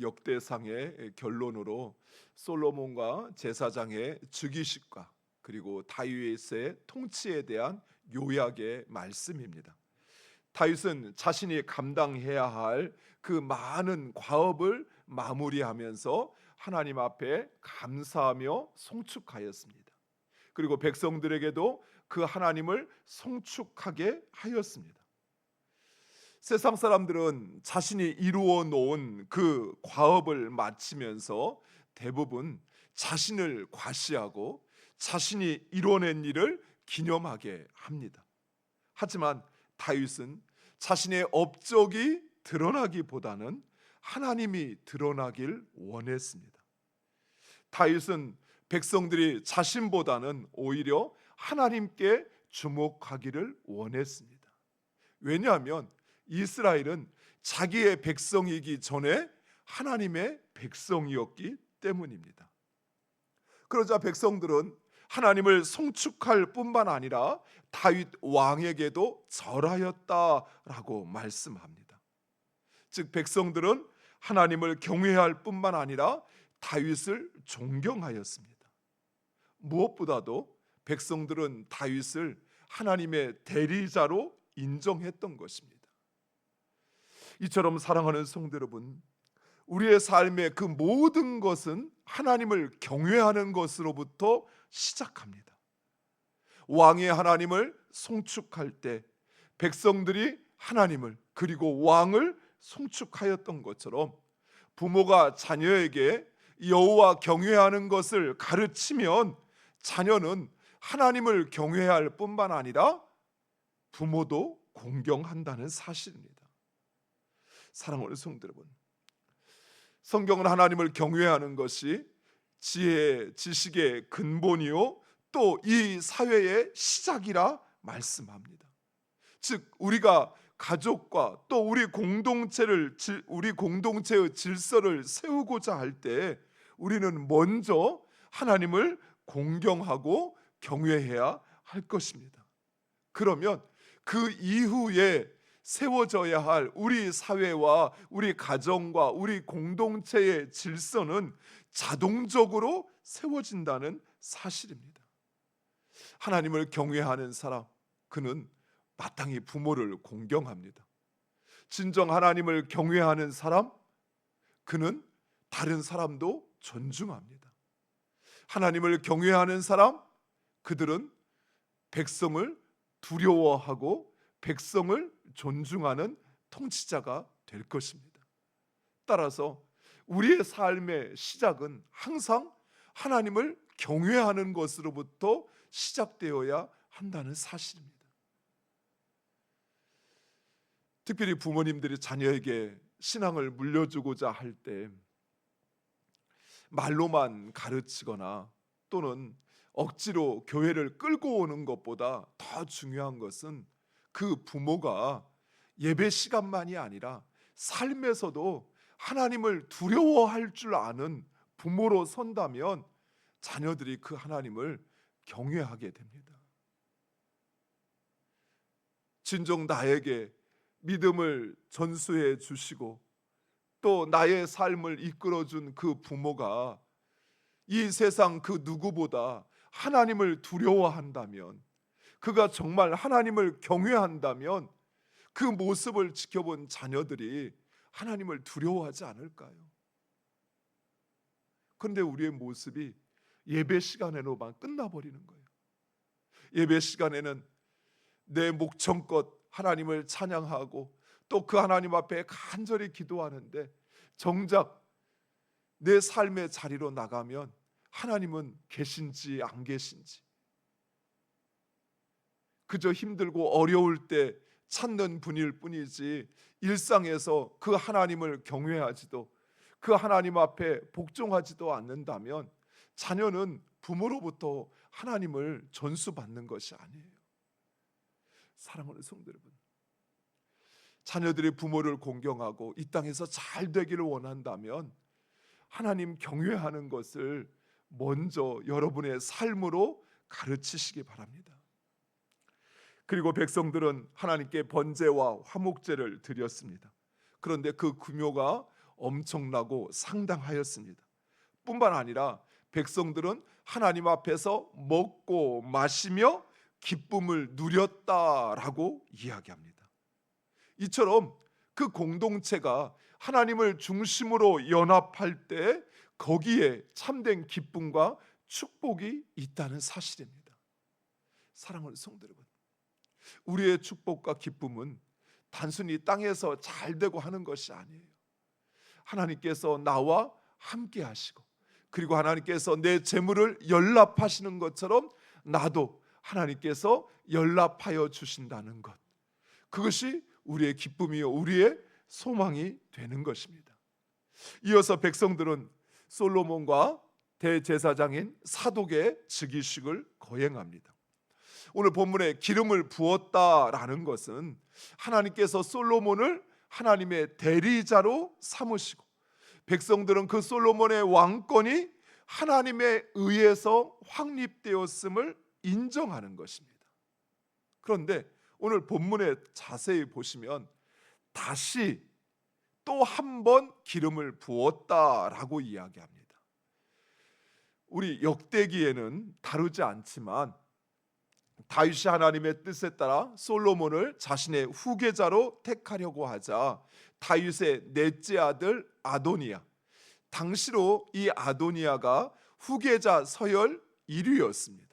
역대상의 결론으로 솔로몬과 제사장의 즉위식과 그리고 다윗의 통치에 대한 요약의 말씀입니다. 다윗은 자신이 감당해야 할 그 많은 과업을 마무리하면서 하나님 앞에 감사하며 송축하였습니다. 그리고 백성들에게도 그 하나님을 송축하게 하였습니다. 세상 사람들은 자신이 이루어 놓은 그 과업을 마치면서 대부분 자신을 과시하고 자신이 이뤄낸 일을 기념하게 합니다. 하지만 다윗은 자신의 업적이 드러나기보다는 하나님이 드러나길 원했습니다. 다윗은 백성들이 자신보다는 오히려 하나님께 주목하기를 원했습니다. 왜냐하면 이스라엘은 자기의 백성이기 전에 하나님의 백성이었기 때문입니다. 그러자 백성들은 하나님을 송축할 뿐만 아니라 다윗 왕에게도 절하였다라고 말씀합니다. 즉 백성들은 하나님을 경외할 뿐만 아니라 다윗을 존경하였습니다. 무엇보다도 백성들은 다윗을 하나님의 대리자로 인정했던 것입니다. 이처럼 사랑하는 성도 여러분, 우리의 삶의 그 모든 것은 하나님을 경외하는 것으로부터 시작합니다. 왕의 하나님을 송축할 때 백성들이 하나님을 그리고 왕을 송축하였던 것처럼 부모가 자녀에게 여호와 경외하는 것을 가르치면 자녀는 하나님을 경외할 뿐만 아니라 부모도 공경한다는 사실입니다. 사랑하는 성도 여러분, 성경은 하나님을 경외하는 것이 지혜, 지식의 근본이요 또 이 사회의 시작이라 말씀합니다. 즉 우리가 가족과 또 우리 공동체의 질서를 세우고자 할 때 우리는 먼저 하나님을 공경하고 경외해야 할 것입니다. 그러면 그 이후에 세워져야 할 우리 사회와 우리 가정과 우리 공동체의 질서는 자동적으로 세워진다는 사실입니다. 하나님을 경외하는 사람, 그는 마땅히 부모를 공경합니다. 진정 하나님을 경외하는 사람, 그는 다른 사람도 존중합니다. 하나님을 경외하는 사람, 그들은 백성을 두려워하고 백성을 존중하는 통치자가 될 것입니다. 따라서 우리의 삶의 시작은 항상 하나님을 경외하는 것으로부터 시작되어야 한다는 사실입니다. 특별히 부모님들이 자녀에게 신앙을 물려주고자 할 때 말로만 가르치거나 또는 억지로 교회를 끌고 오는 것보다 더 중요한 것은 그 부모가 예배 시간만이 아니라 삶에서도 하나님을 두려워할 줄 아는 부모로 선다면 자녀들이 그 하나님을 경외하게 됩니다. 진정 나에게 믿음을 전수해 주시고 또 나의 삶을 이끌어준 그 부모가 이 세상 그 누구보다 하나님을 두려워한다면, 그가 정말 하나님을 경외한다면 그 모습을 지켜본 자녀들이 하나님을 두려워하지 않을까요? 그런데 우리의 모습이 예배 시간에로만 끝나버리는 거예요. 예배 시간에는 내 목청껏 하나님을 찬양하고 또 그 하나님 앞에 간절히 기도하는데 정작 내 삶의 자리로 나가면 하나님은 계신지 안 계신지, 그저 힘들고 어려울 때 찾는 분일 뿐이지 일상에서 그 하나님을 경외하지도 그 하나님 앞에 복종하지도 않는다면 자녀는 부모로부터 하나님을 전수받는 것이 아니에요. 사랑하는 성도 여러분, 자녀들이 부모를 공경하고 이 땅에서 잘 되기를 원한다면 하나님 경외하는 것을 먼저 여러분의 삶으로 가르치시기 바랍니다. 그리고 백성들은 하나님께 번제와 화목제를 드렸습니다. 그런데 그 규모가 엄청나고 상당하였습니다. 뿐만 아니라 백성들은 하나님 앞에서 먹고 마시며 기쁨을 누렸다라고 이야기합니다. 이처럼 그 공동체가 하나님을 중심으로 연합할 때 거기에 참된 기쁨과 축복이 있다는 사실입니다. 사랑하는 성도 여러분, 우리의 축복과 기쁨은 단순히 땅에서 잘 되고 하는 것이 아니에요. 하나님께서 나와 함께 하시고, 그리고 하나님께서 내 재물을 연락하시는 것처럼 나도 하나님께서 연락하여 주신다는 것, 그것이 우리의 기쁨이요 우리의 소망이 되는 것입니다. 이어서 백성들은 솔로몬과 대제사장인 사독의 즉위식을 거행합니다. 오늘 본문에 기름을 부었다라는 것은 하나님께서 솔로몬을 하나님의 대리자로 삼으시고, 백성들은 그 솔로몬의 왕권이 하나님에 의해서 확립되었음을 인정하는 것입니다. 그런데 오늘 본문에 자세히 보시면 다시 또 한 번 기름을 부었다라고 이야기합니다. 우리 역대기에는 다루지 않지만 다윗이 하나님의 뜻에 따라 솔로몬을 자신의 후계자로 택하려고 하자 다윗의 넷째 아들 아도니아, 당시로 이 아도니아가 후계자 서열 1위였습니다.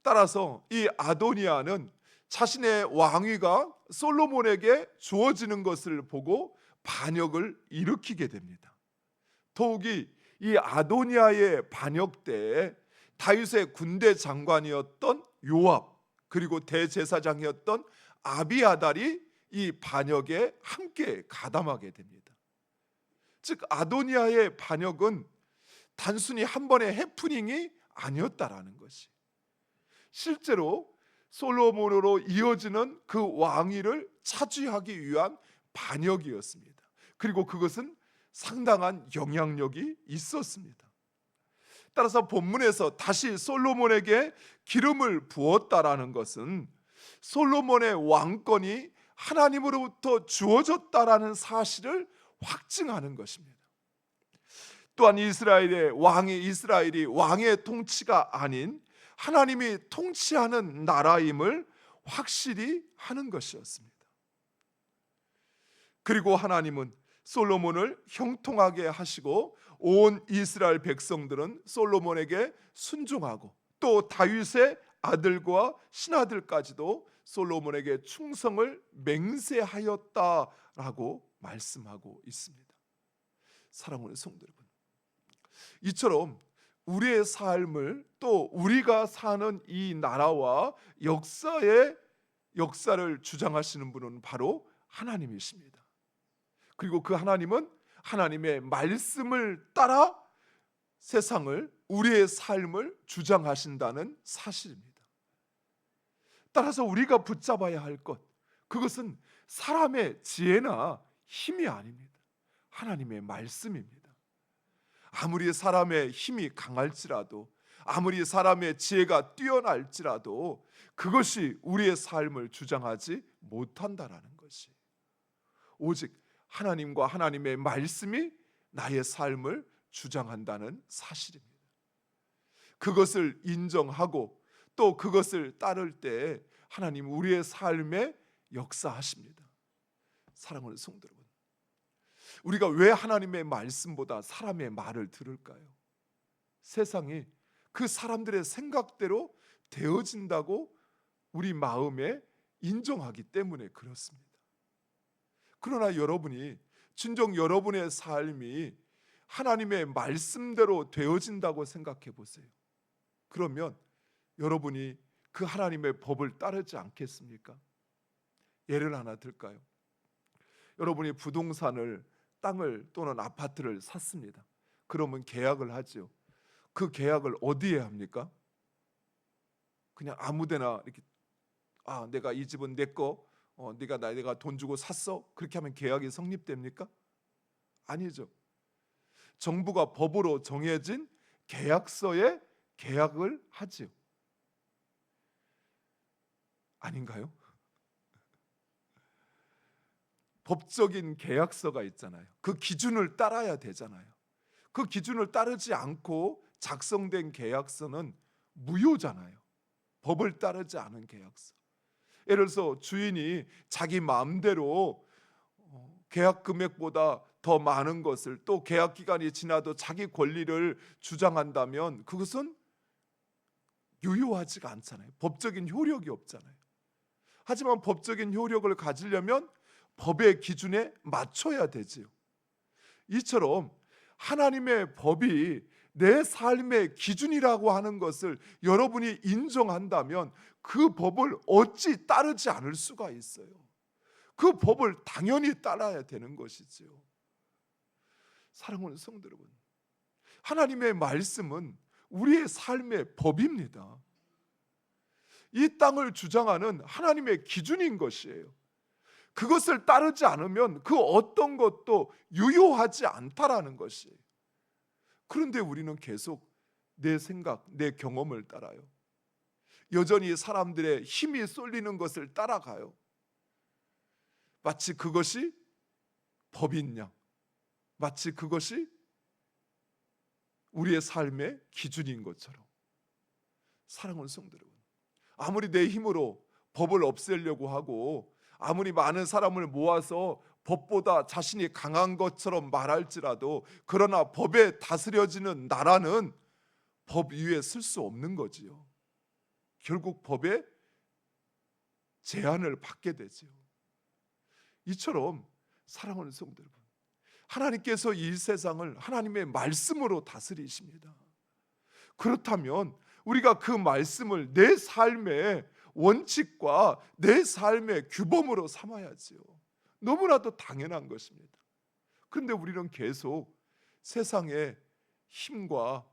따라서 이 아도니아는 자신의 왕위가 솔로몬에게 주어지는 것을 보고 반역을 일으키게 됩니다. 더욱이 이 아도니아의 반역 때에 다윗의 군대 장관이었던 요압, 그리고 대제사장이었던 아비아달이 이 반역에 함께 가담하게 됩니다. 즉 아도니아의 반역은 단순히 한 번의 해프닝이 아니었다라는 것이, 실제로 솔로몬으로 이어지는 그 왕위를 차지하기 위한 반역이었습니다. 그리고 그것은 상당한 영향력이 있었습니다. 따라서 본문에서 다시 솔로몬에게 기름을 부었다라는 것은 솔로몬의 왕권이 하나님으로부터 주어졌다라는 사실을 확증하는 것입니다. 또한 이스라엘이 왕의 통치가 아닌 하나님이 통치하는 나라임을 확실히 하는 것이었습니다. 그리고 하나님은 솔로몬을 형통하게 하시고 온 이스라엘 백성들은 솔로몬에게 순종하고 또 다윗의 아들과 신하들까지도 솔로몬에게 충성을 맹세하였다라고 말씀하고 있습니다. 사랑하는 성도 여러분, 이처럼 우리의 삶을 또 우리가 사는 이 나라와 역사를 주장하시는 분은 바로 하나님이십니다. 그리고 그 하나님은 하나님의 말씀을 따라 세상을, 우리의 삶을 주장하신다는 사실입니다. 따라서 우리가 붙잡아야 할 것, 그것은 사람의 지혜나 힘이 아닙니다. 하나님의 말씀입니다. 아무리 사람의 힘이 강할지라도, 아무리 사람의 지혜가 뛰어날지라도 그것이 우리의 삶을 주장하지 못한다라는 것이, 오직 하나님과 하나님의 말씀이 나의 삶을 주장한다는 사실입니다. 그것을 인정하고 또 그것을 따를 때 하나님 우리의 삶에 역사하십니다. 사랑하는 성도 여러분, 우리가 왜 하나님의 말씀보다 사람의 말을 들을까요? 세상이 그 사람들의 생각대로 되어진다고 우리 마음에 인정하기 때문에 그렇습니다. 그러나 여러분이 진정 여러분의 삶이 하나님의 말씀대로 되어진다고 생각해 보세요. 그러면 여러분이 그 하나님의 법을 따르지 않겠습니까? 예를 하나 들까요? 여러분이 부동산을, 땅을 또는 아파트를 샀습니다. 그러면 계약을 하죠. 그 계약을 어디에 합니까? 그냥 아무데나 이렇게, 내가 이 집은 내 거, 내가 돈 주고 샀어, 그렇게 하면 계약이 성립됩니까? 아니죠. 정부가 법으로 정해진 계약서에 계약을 하지요. 아닌가요? 법적인 계약서가 있잖아요. 그 기준을 따라야 되잖아요. 그 기준을 따르지 않고 작성된 계약서는 무효잖아요. 법을 따르지 않은 계약서. 예를 들어서 주인이 자기 마음대로 계약 금액보다 더 많은 것을, 또 계약 기간이 지나도 자기 권리를 주장한다면 그것은 유효하지가 않잖아요. 법적인 효력이 없잖아요. 하지만 법적인 효력을 가지려면 법의 기준에 맞춰야 되지요. 이처럼 하나님의 법이 내 삶의 기준이라고 하는 것을 여러분이 인정한다면 그 법을 어찌 따르지 않을 수가 있어요. 그 법을 당연히 따라야 되는 것이지요. 사랑하는 성도 여러분, 하나님의 말씀은 우리의 삶의 법입니다. 이 땅을 주장하는 하나님의 기준인 것이에요. 그것을 따르지 않으면 그 어떤 것도 유효하지 않다라는 것이에요. 그런데 우리는 계속 내 생각, 내 경험을 따라요. 여전히 사람들의 힘이 쏠리는 것을 따라가요. 마치 그것이 법인 양, 마치 그것이 우리의 삶의 기준인 것처럼. 사랑하는 성도 여러분, 아무리 내 힘으로 법을 없애려고 하고 아무리 많은 사람을 모아서 법보다 자신이 강한 것처럼 말할지라도, 그러나 법에 다스려지는 나라는 법 위에 설 수 없는 거지요. 결국 법에 제한을 받게 되지요. 이처럼 사랑하는 성도 여러분, 하나님께서 이 세상을 하나님의 말씀으로 다스리십니다. 그렇다면 우리가 그 말씀을 내 삶의 원칙과 내 삶의 규범으로 삼아야지요. 너무나도 당연한 것입니다. 그런데 우리는 계속 세상의 힘과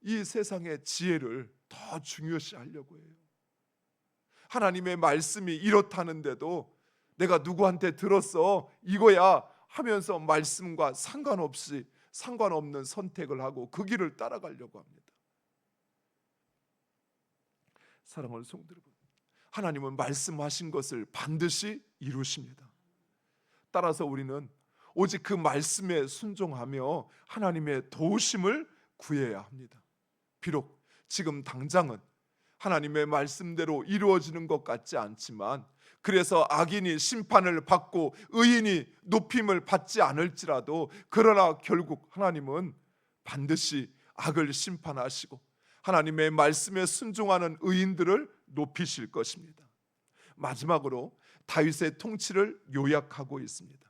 이 세상의 지혜를 더 중요시하려고 해요. 하나님의 말씀이 이렇다는데도 내가 누구한테 들었어 이거야 하면서 말씀과 상관없는 선택을 하고 그 길을 따라가려고 합니다. 사랑하는 성도 여러분, 하나님은 말씀하신 것을 반드시 이루십니다. 따라서 우리는 오직 그 말씀에 순종하며 하나님의 도우심을 구해야 합니다. 비록 지금 당장은 하나님의 말씀대로 이루어지는 것 같지 않지만, 그래서 악인이 심판을 받고 의인이 높임을 받지 않을지라도, 그러나 결국 하나님은 반드시 악을 심판하시고 하나님의 말씀에 순종하는 의인들을 높이실 것입니다. 마지막으로 다윗의 통치를 요약하고 있습니다.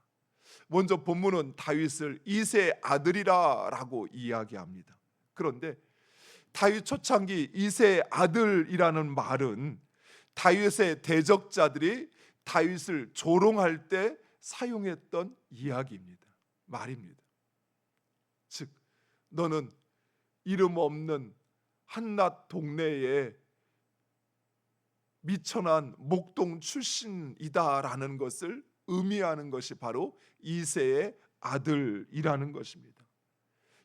먼저 본문은 다윗을 이새의 아들이라고 이야기합니다. 그런데 다윗 초창기 이새의 아들이라는 말은 다윗의 대적자들이 다윗을 조롱할 때 사용했던 이야기입니다. 말입니다. 즉, 너는 이름 없는 한낱 동네에 미천한 목동 출신이다라는 것을 의미하는 것이 바로 이새의 아들이라는 것입니다.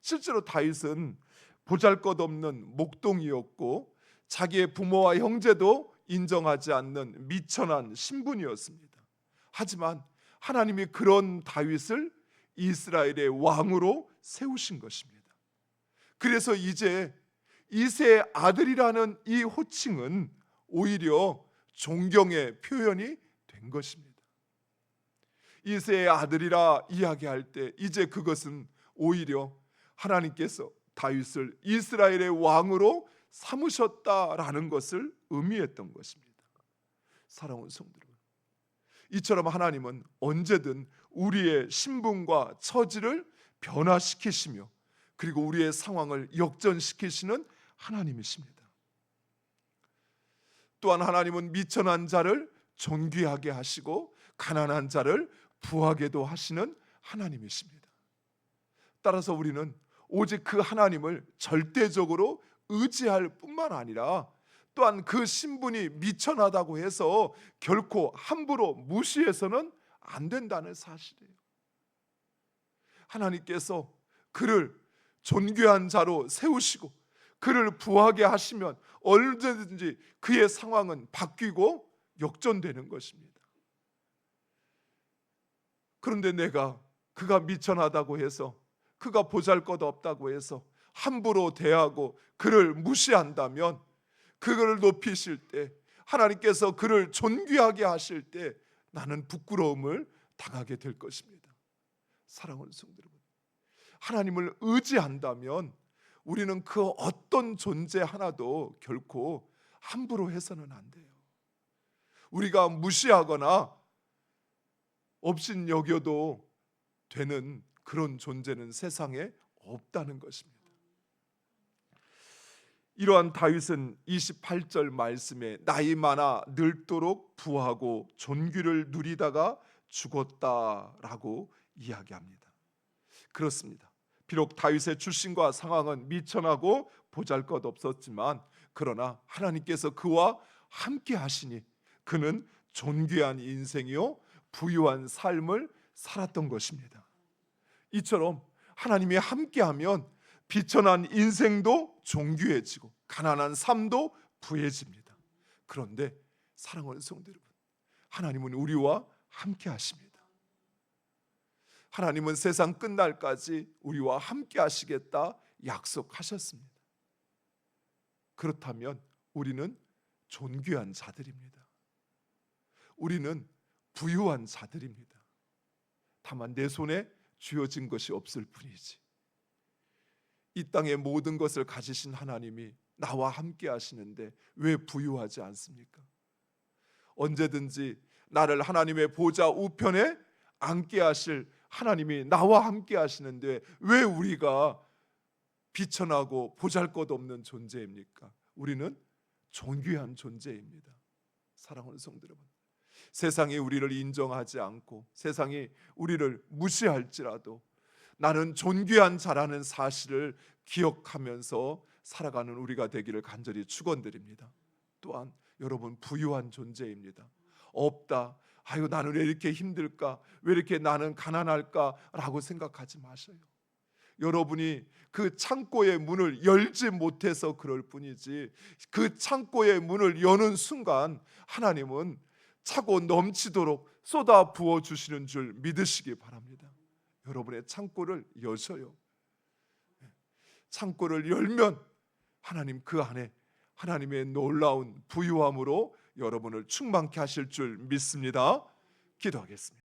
실제로 다윗은 보잘것없는 목동이었고 자기의 부모와 형제도 인정하지 않는 미천한 신분이었습니다. 하지만 하나님이 그런 다윗을 이스라엘의 왕으로 세우신 것입니다. 그래서 이제 이새의 아들이라는 이 호칭은 오히려 존경의 표현이 된 것입니다. 이새의 아들이라 이야기할 때 이제 그것은 오히려 하나님께서 다윗을 이스라엘의 왕으로 삼으셨다라는 것을 의미했던 것입니다. 사랑하는 성도 여러분, 이처럼 하나님은 언제든 우리의 신분과 처지를 변화시키시며 그리고 우리의 상황을 역전시키시는 하나님이십니다. 또한 하나님은 미천한 자를 존귀하게 하시고 가난한 자를 부하게도 하시는 하나님이십니다. 따라서 우리는 오직 그 하나님을 절대적으로 의지할 뿐만 아니라 또한 그 신분이 미천하다고 해서 결코 함부로 무시해서는 안 된다는 사실이에요. 하나님께서 그를 존귀한 자로 세우시고 그를 부하게 하시면 언제든지 그의 상황은 바뀌고 역전되는 것입니다. 그런데 내가 그가 미천하다고 해서, 그가 보잘것없다고 해서 함부로 대하고 그를 무시한다면, 그를 높이실 때, 하나님께서 그를 존귀하게 하실 때 나는 부끄러움을 당하게 될 것입니다. 사랑하는 성도 여러분, 하나님을 의지한다면 우리는 그 어떤 존재 하나도 결코 함부로 해서는 안 돼요. 우리가 무시하거나 없인 여겨도 되는 그런 존재는 세상에 없다는 것입니다. 이러한 다윗은 28절 말씀에 나이 많아 늙도록 부하고 존귀를 누리다가 죽었다라고 이야기합니다. 그렇습니다. 비록 다윗의 출신과 상황은 미천하고 보잘것없었지만, 그러나 하나님께서 그와 함께 하시니 그는 존귀한 인생이요 부유한 삶을 살았던 것입니다. 이처럼 하나님이 함께하면 비천한 인생도 존귀해지고 가난한 삶도 부해집니다. 그런데 사랑하는 성도 여러분, 하나님은 우리와 함께 하십니다. 하나님은 세상 끝날까지 우리와 함께 하시겠다 약속하셨습니다. 그렇다면 우리는 존귀한 자들입니다. 우리는 부유한 자들입니다. 다만 내 손에 쥐어진 것이 없을 뿐이지. 이 땅의 모든 것을 가지신 하나님이 나와 함께 하시는데 왜 부유하지 않습니까? 언제든지 나를 하나님의 보좌 우편에 앉게 하실 하나님이 나와 함께 하시는데 왜 우리가 비천하고 보잘것없는 존재입니까? 우리는 존귀한 존재입니다. 사랑하는 성도 여러분, 세상이 우리를 인정하지 않고 세상이 우리를 무시할지라도 나는 존귀한 자라는 사실을 기억하면서 살아가는 우리가 되기를 간절히 축원드립니다. 또한 여러분, 부유한 존재입니다. 없다, 아유 나는 왜 이렇게 힘들까, 왜 이렇게 나는 가난할까 라고 생각하지 마셔요. 여러분이 그 창고의 문을 열지 못해서 그럴 뿐이지, 그 창고의 문을 여는 순간 하나님은 차고 넘치도록 쏟아 부어 주시는 줄 믿으시기 바랍니다. 여러분의 창고를 여셔요. 창고를 열면 하나님 그 안에 하나님의 놀라운 부유함으로 여러분을 충만케 하실 줄 믿습니다. 기도하겠습니다.